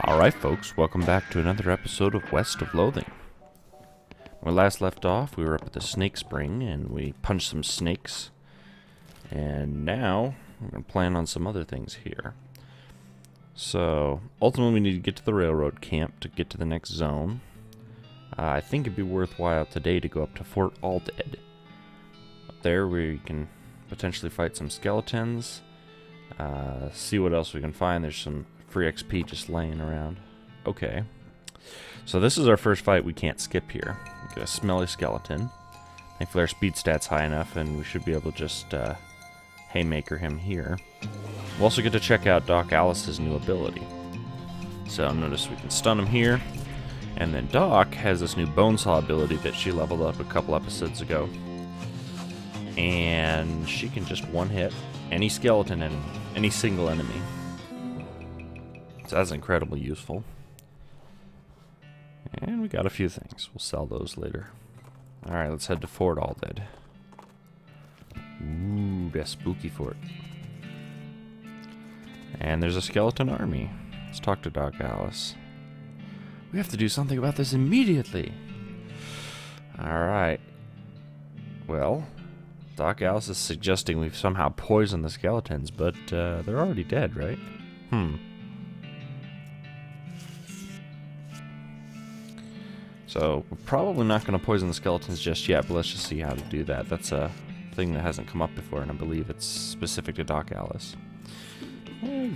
Alright folks, welcome back to another episode of West of Loathing. When we last left off, we were up at the snake spring and we punched some snakes. And now, we're going to plan on some other things here. So, ultimately we need to get to the railroad camp to get to the next zone. I think it'd be worthwhile today to go up to Fort Alldead. Up there we can potentially fight some skeletons. See what else we can find. There's some free XP just laying around. Okay. So this is our first fight we can't skip here. We got a Smelly Skeleton. Thankfully our speed stat's high enough and we should be able to just haymaker him here. We'll also get to check out Doc Alice's new ability. So notice we can stun him here. And then Doc has this new Bonesaw ability that she leveled up a couple episodes ago. And she can just one-hit any skeleton and any single enemy. So that's incredibly useful. And we got a few things. We'll sell those later. Alright, let's head to Fort Alldead. Ooh, that spooky fort. And there's a skeleton army. Let's talk to Doc Alice. We have to do something about this immediately. Alright. Well, Doc Alice is suggesting we've somehow poisoned the skeletons, but they're already dead, right? So, we're probably not going to poison the skeletons just yet, but let's just see how to do that. That's a thing that hasn't come up before, and I believe it's specific to Doc Alice.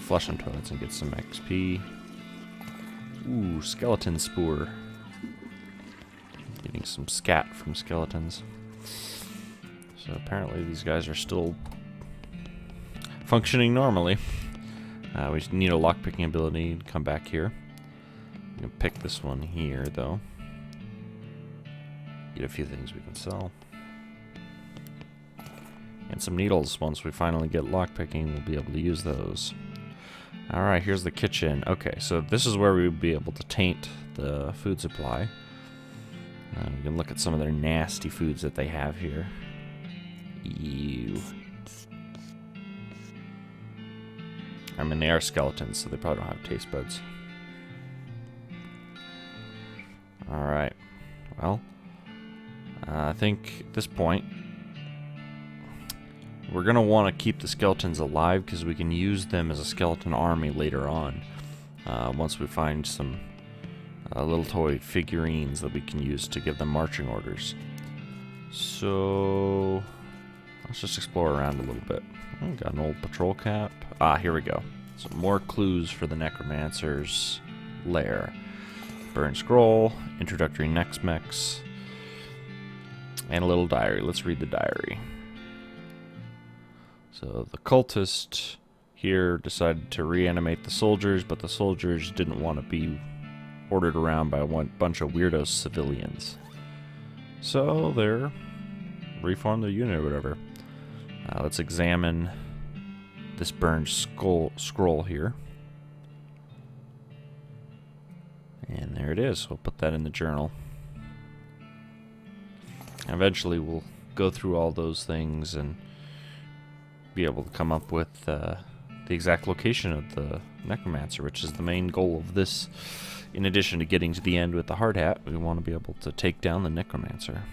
Flush some toilets and get some XP. Ooh, skeleton spoor. Getting some scat from skeletons. So apparently these guys are still functioning normally. We need a lockpicking ability to come back here. I'm going to pick this one here, though. Get a few things we can sell. And some needles. Once we finally get lockpicking, we'll be able to use those. Alright, here's the kitchen. Okay, so this is where we would be able to taint the food supply. We can look at some of their nasty foods that they have here. Ew. I mean, they are skeletons, so they probably don't have taste buds. Alright. Well, I think at this point, we're going to want to keep the skeletons alive because we can use them as a skeleton army later on. Once we find some little toy figurines that we can use to give them marching orders. So, let's just explore around a little bit. Oh, got an old patrol cap. Ah, here we go. Some more clues for the Necromancer's lair. Burn scroll, introductory Nex-Mex, and a little diary. Let's read the diary. So the cultist here decided to reanimate the soldiers, but the soldiers didn't want to be ordered around by a bunch of weirdo civilians. So they're reformed their unit or whatever. Let's examine this burned scroll here. And there it is. We'll put that in the journal. Eventually we'll go through all those things and be able to come up with the exact location of the Necromancer, which is the main goal of this. In addition to getting to the end with the hard hat, we want to be able to take down the Necromancer.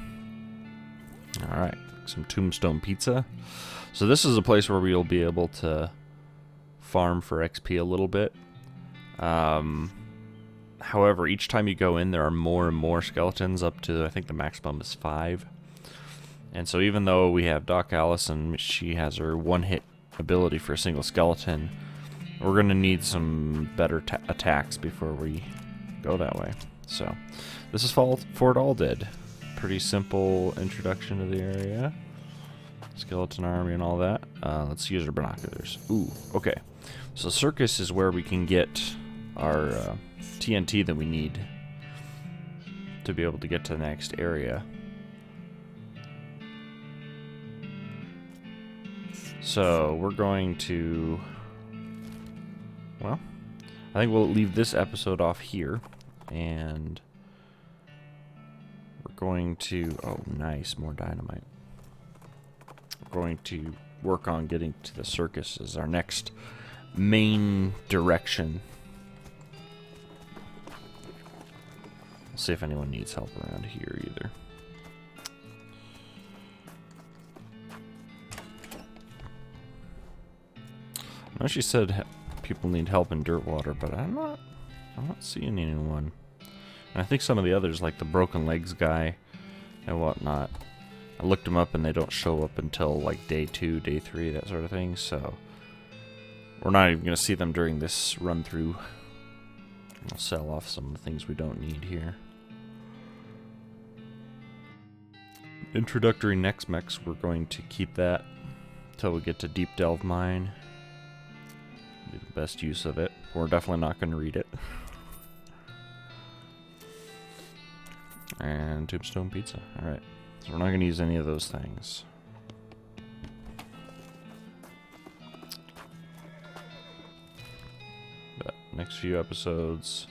Alright, some tombstone pizza. So this is a place where we'll be able to farm for XP a little bit. However, each time you go in, there are more and more skeletons, up to, I think the maximum is 5. And so even though we have Doc Alice and she has her one-hit ability for a single skeleton, we're going to need some better attacks before we go that way. So, this is Fort Alldead. Pretty simple introduction to the area. Skeleton army and all that. Let's use our binoculars. Ooh, okay. So circus is where we can get our TNT that we need to be able to get to the next area. So we're going to, well, I think we'll leave this episode off here, and we're going to, oh nice, more dynamite. We're going to work on getting to the circus as our next main direction. We'll see if anyone needs help around here either. I know she said people need help in dirt water, but I'm not seeing anyone. And I think some of the others, like the broken legs guy and whatnot, I looked them up and they don't show up until like day 2, day 3, that sort of thing. So we're not even going to see them during this run through. We'll sell off some of the things we don't need here. Introductory next mechs, we're going to keep that until we get to Deep Delve Mine. Be the best use of it. We're definitely not going to read it. And Tombstone Pizza. Alright. So we're not going to use any of those things. But next few episodes,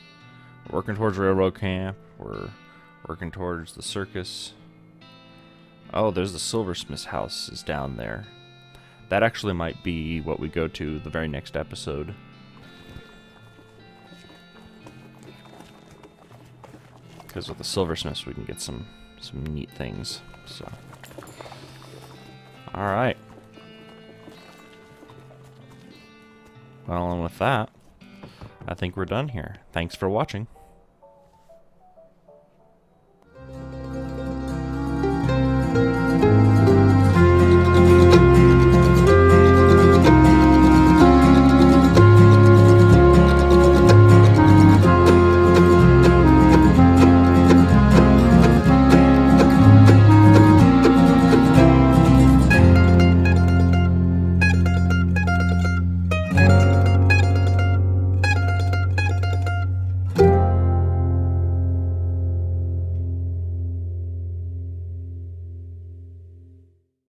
we're working towards Railroad Camp. We're working towards the circus. Oh, there's the Silversmiths House is down there. That actually might be what we go to the very next episode. Because with the Silversmiths we can get some neat things. So, alright. Well, and with that, I think we're done here. Thanks for watching.